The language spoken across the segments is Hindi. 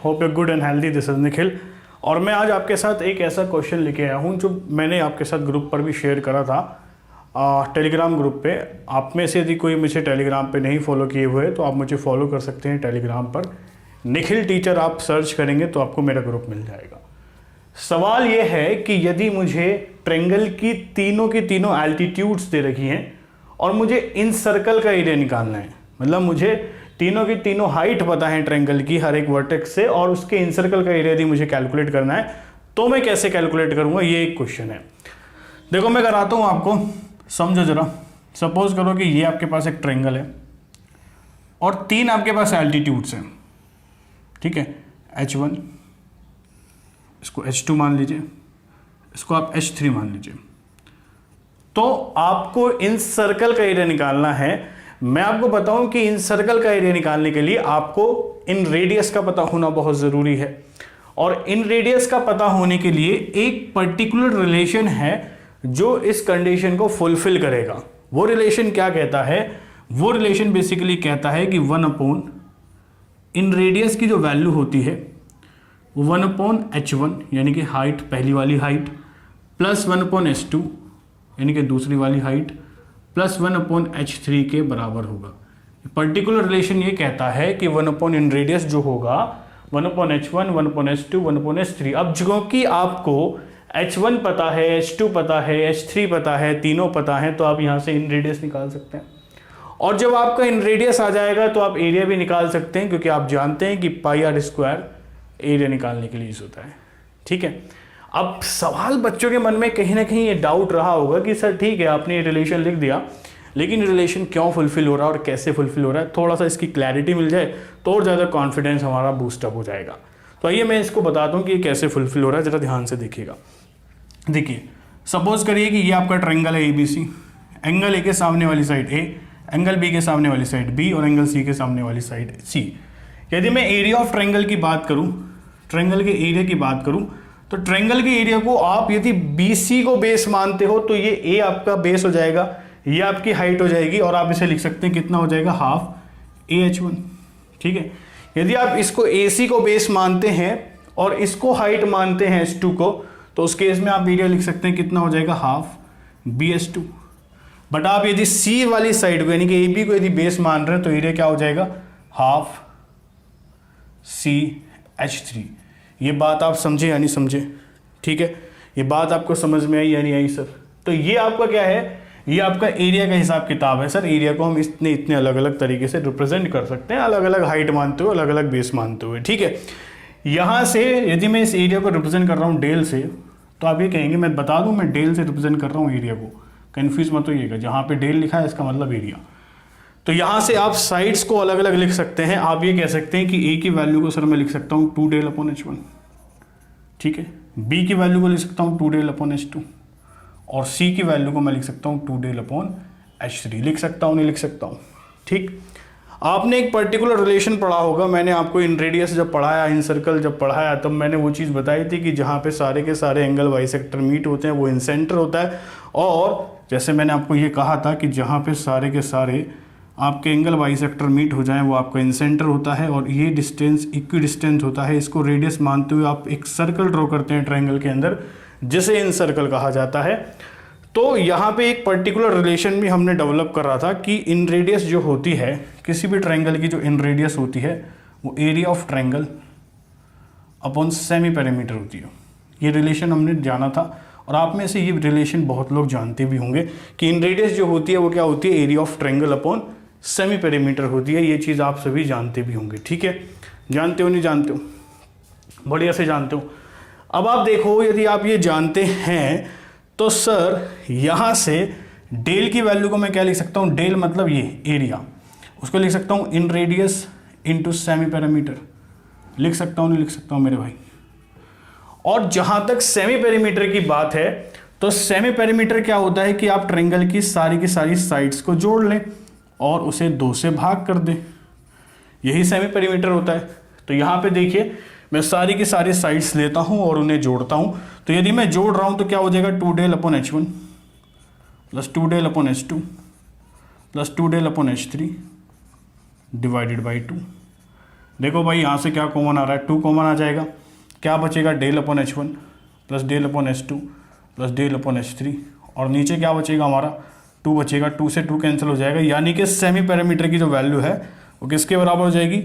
Hope you good and healthy. This is Nikhil और मैं आज आपके साथ एक ऐसा क्वेश्चन लेके आया हूँ जो मैंने आपके साथ ग्रुप पर भी शेयर करा था, टेलीग्राम ग्रुप पे। आप में से यदि कोई मुझे टेलीग्राम पे नहीं फॉलो किए हुए तो आप मुझे फॉलो कर सकते हैं टेलीग्राम पर। निखिल टीचर आप सर्च करेंगे तो आपको मेरा ग्रुप मिल जाएगा। सवाल ये है कि यदि मुझे ट्रायंगल की तीनों एल्टीट्यूड्स दे रखी हैं और मुझे इन सर्कल का एरिया निकालना है, मतलब मुझे तीनों की तीनों हाइट पता है ट्रायंगल की हर एक वर्टेक्स से, और उसके इंसर्कल का एरिया यदि मुझे कैलकुलेट करना है तो मैं कैसे कैलकुलेट करूंगा, ये एक क्वेश्चन है। देखो मैं कराता हूं आपको, समझो जरा। सपोज करो कि ये आपके पास एक ट्रायंगल है और तीन आपके पास एल्टीट्यूड्स हैं, ठीक है। H1, इसको H2 मान लीजिए, इसको आप H3 मान लीजिए। तो आपको इन सर्कल का एरिया निकालना है। मैं आपको बताऊं कि इन सर्कल का एरिया निकालने के लिए आपको इन रेडियस का पता होना बहुत जरूरी है, और इन रेडियस का पता होने के लिए एक पर्टिकुलर रिलेशन है जो इस कंडीशन को फुलफिल करेगा। वो रिलेशन क्या कहता है? वो रिलेशन बेसिकली कहता है कि 1/, इन रेडियस की जो वैल्यू होती है वो 1/H1 यानी कि हाइट, पहली वाली हाइट, प्लस 1/H2 यानी कि दूसरी वाली हाइट, प्लस 1/H3 के बराबर होगा। पर्टिकुलर रिलेशन ये कहता है कि 1/ इन रेडियस जो होगा 1/H1, 1/H2, 1/H3। अब क्योंकि आपको H1 पता है, H2 पता है, H3 पता है, तीनों पता है, तो आप यहाँ से इन रेडियस निकाल सकते हैं। और जब आपका इन रेडियस आ जाएगा तो आप एरिया भी निकाल सकते हैं, क्योंकि आप जानते हैं कि πr² एरिया निकालने के लिए यूज होता है, ठीक है। अब सवाल बच्चों के मन में कहीं ना कहीं ये डाउट रहा होगा कि सर ठीक है आपने ये रिलेशन लिख दिया, लेकिन रिलेशन क्यों फुलफिल हो रहा है और कैसे फुलफिल हो रहा है, थोड़ा सा इसकी क्लैरिटी मिल जाए तो और ज़्यादा कॉन्फिडेंस हमारा बूस्टअप हो जाएगा। तो आइए मैं इसको बताता हूँ कि ये कैसे फुलफिल हो रहा है, ज़रा ध्यान से देखिएगा। देखिए सपोज करिए कि ये आपका ट्रायंगल है ABC, एंगल A के सामने वाली साइड A, एंगल B के सामने वाली साइड B और एंगल C के सामने वाली साइड C। यदि मैं एरिया ऑफ ट्रायंगल की बात करूँ, ट्रायंगल के एरिया की बात करूँ, तो ट्रायंगल के एरिया को आप यदि BC को बेस मानते हो तो ये A आपका बेस हो जाएगा, ये आपकी हाइट हो जाएगी, और आप इसे लिख सकते हैं कितना हो जाएगा, हाफ AH1, ठीक है। यदि आप इसको AC को बेस मानते हैं और इसको हाइट मानते हैं H2 को, तो उस केस में आप एरिया लिख सकते हैं कितना हो जाएगा, हाफ BH2। बट आप यदि C वाली साइड को यानी कि AB को यदि बेस मान रहे हैं तो एरिया क्या हो जाएगा, हाफ CH3। ये बात आप समझे या नहीं समझे, ठीक है। ये बात आपको समझ में आई या नहीं आई सर? तो ये आपका क्या है, ये आपका एरिया का हिसाब किताब है सर। एरिया को हम इतने अलग अलग तरीके से रिप्रेजेंट कर सकते हैं, अलग अलग हाइट मानते हुए, अलग अलग बेस मानते हुए, ठीक है। यहाँ से यदि मैं इस एरिया को रिप्रेजेंट कर रहा हूँ डेल से, तो आप ये कहेंगे, मैं बता दूँ मैं डेल से रिप्रेजेंट कर रहा हूँ एरिया को, कन्फ्यूज मत होइएगा। जहाँ पे डेल लिखा है इसका मतलब एरिया। तो यहाँ से आप साइड्स को अलग अलग लिख सकते हैं। आप ये कह सकते हैं कि A की वैल्यू को सर मैं लिख सकता हूँ 2del/H1, ठीक है। B की वैल्यू को लिख सकता हूँ 2del/H2, और C की वैल्यू को मैं लिख सकता हूँ 2del/H3। लिख सकता हूँ नहीं लिख सकता हूँ, ठीक। आपने एक पर्टिकुलर रिलेशन पढ़ा होगा, मैंने आपको इन रेडियस जब पढ़ाया, इन सर्कल जब पढ़ाया, तब मैंने वो चीज़ बताई थी कि जहाँ पे सारे के सारे एंगल बाइसेक्टर मीट होते हैं वो इन सेंटर होता है। और जैसे मैंने आपको ये कहा था कि जहाँ पे सारे के सारे आपके एंगल बाइसेक्टर मीट हो जाएं वो आपका इन सेंटर होता है, और ये डिस्टेंस इक्वी डिस्टेंस होता है। इसको रेडियस मानते हुए आप एक सर्कल ड्रॉ करते हैं ट्रायंगल के अंदर, जिसे इन सर्कल कहा जाता है। तो यहाँ पे एक पर्टिकुलर रिलेशन भी हमने डेवलप कर रहा था कि इन रेडियस जो होती है किसी भी ट्रायंगल की, जो इन रेडियस होती है वो area of triangle upon semi perimeter होती है। ये रिलेशन हमने जाना था, और आप में से ये रिलेशन बहुत लोग जानते भी होंगे कि इन रेडियस जो होती है वो क्या होती है, area of triangle upon semi perimeter होती है। ये चीज़ आप सभी जानते भी होंगे, ठीक है। जानते हो नहीं जानते हो? बढ़िया से जानते हो। अब आप देखो, यदि आप ये जानते हैं तो सर यहाँ से डेल की वैल्यू को मैं क्या लिख सकता हूँ, डेल मतलब ये एरिया, उसको लिख सकता हूँ इन रेडियस इंटू सेमी पेरीमीटर। लिख सकता हूँ नहीं लिख सकता हूँ मेरे भाई? और जहाँ तक सेमी पेरीमीटर की बात है, तो सेमी पेरीमीटर क्या होता है कि आप ट्रायंगल की सारी साइड्स को जोड़ लें और उसे 2 से भाग कर दें, यही सेमी पेरीमीटर होता है। तो यहाँ पे देखिए मैं सारी की सारी साइड्स लेता हूँ और उन्हें जोड़ता हूँ। तो यदि मैं जोड़ रहा हूँ तो क्या हो जाएगा, 2del/H1 plus 2del/H2 plus 2del/H3 divided by 2। देखो भाई यहाँ से क्या कॉमन आ रहा है, 2 कॉमन आ जाएगा, क्या बचेगा del upon H1 plus del upon H2 plus del upon H3, और नीचे क्या बचेगा हमारा 2 बचेगा, 2 से 2 कैंसिल हो जाएगा, यानी कि सेमी पैरामीटर की जो वैल्यू है वो किसके बराबर हो जाएगी,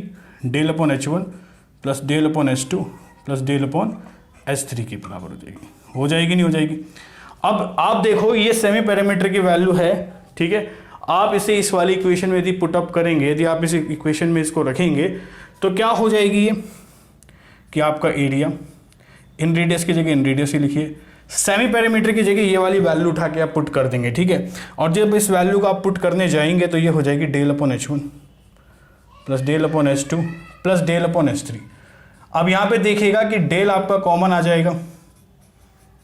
del upon H1 plus del upon H2 plus del upon H3 के बराबर हो जाएगी नहीं हो जाएगी। अब आप देखो ये सेमी पैरामीटर की वैल्यू है, ठीक है, आप इसे इस वाली इक्वेशन में यदि पुटअप करेंगे, यदि आप इस इक्वेशन में इसको रखेंगे तो क्या हो जाएगी ये कि आपका एरिया इन रेडियस की जगह इन रेडियस ही लिखिए, सेमी पैरामीटर की जगह ये वाली वैल्यू उठा के आप पुट कर देंगे, ठीक है। और जब इस वैल्यू को आप पुट करने जाएंगे तो ये हो जाएगी del upon H1 plus del upon H2 plus del upon H3। अब यहाँ पे देखिएगा कि डेल आपका कॉमन आ जाएगा,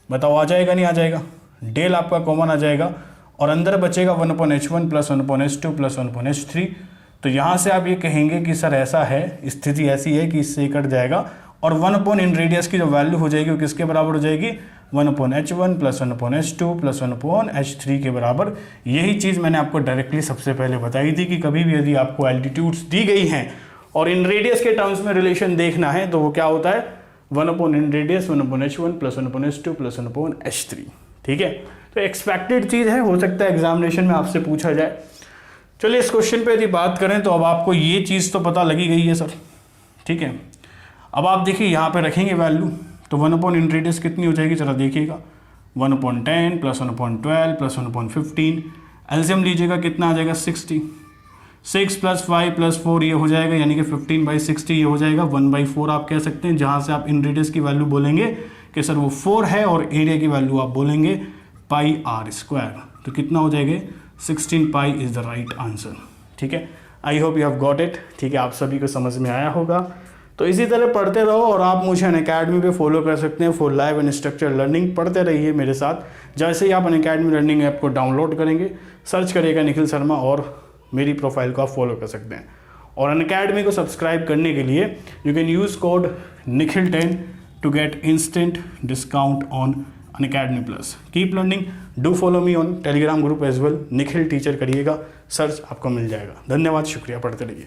बताओ आ जाएगा नहीं आ जाएगा, डेल आपका कॉमन आ जाएगा और अंदर बचेगा 1 upon H1 plus 1 upon H2 plus 1 upon H3। तो यहाँ से आप ये कहेंगे कि सर ऐसा है, स्थिति ऐसी है कि इससे कट जाएगा और 1 अपॉन इन रेडियस की जो वैल्यू हो जाएगी वो किसके बराबर हो जाएगी, 1 upon H1 plus 1 upon H2 plus 1 upon H3 के बराबर। यही चीज़ मैंने आपको डायरेक्टली सबसे पहले बताई थी कि कभी भी यदि आपको एल्टीट्यूड्स दी गई हैं और इन रेडियस के टर्म्स में रिलेशन देखना है तो वो क्या होता है, 1 अपॉन इन radius 1 upon H1 plus 1 upon H2 plus 1 upon H3, ठीक है। तो एक्सपेक्टेड चीज़ है, हो सकता है एग्जामिनेशन में आपसे पूछा जाए। चलिए इस क्वेश्चन पे यदि बात करें तो अब आपको ये चीज़ तो पता लगी गई है सर, ठीक है। अब आप देखिए यहाँ पे रखेंगे वैल्यू तो 1 अपॉन इन रेडियस कितनी हो जाएगी, चला देखिएगा 1 upon 10 plus 1 upon 12 plus 1 upon 15, LCM लीजिएगा कितना आ जाएगा 60, 6 प्लस 5 प्लस 4 ये हो जाएगा, यानी कि 15/60 ये हो जाएगा, 1/4 आप कह सकते हैं, जहाँ से आप इन रेडियस की वैल्यू बोलेंगे कि सर वो 4 है और एरिया की वैल्यू आप बोलेंगे पाई आर स्क्वायर, तो कितना हो जाएगा 16 पाई इज़ द राइट आंसर, ठीक है। I hope you have got it, ठीक है, आप सभी को समझ में आया होगा। तो इसी तरह पढ़ते रहो और आप मुझे अनअकैडमी पे फॉलो कर सकते हैं for live and structure learning. पढ़ते रहिए मेरे साथ। जैसे ही आप अनअकैडमी लर्निंग ऐप को डाउनलोड करेंगे, सर्च करिएगा निखिल शर्मा और मेरी प्रोफाइल को आप फॉलो कर सकते हैं। और अनअकैडमी को सब्सक्राइब करने के लिए you can use code Nikhil10 to get instant discount on Unacademy plus. Keep learning, do follow me on Telegram group as well, Nikhil teacher करिएगा, सर्च आपको मिल जाएगा। धन्यवाद, शुक्रिया, पढ़ते रहिए।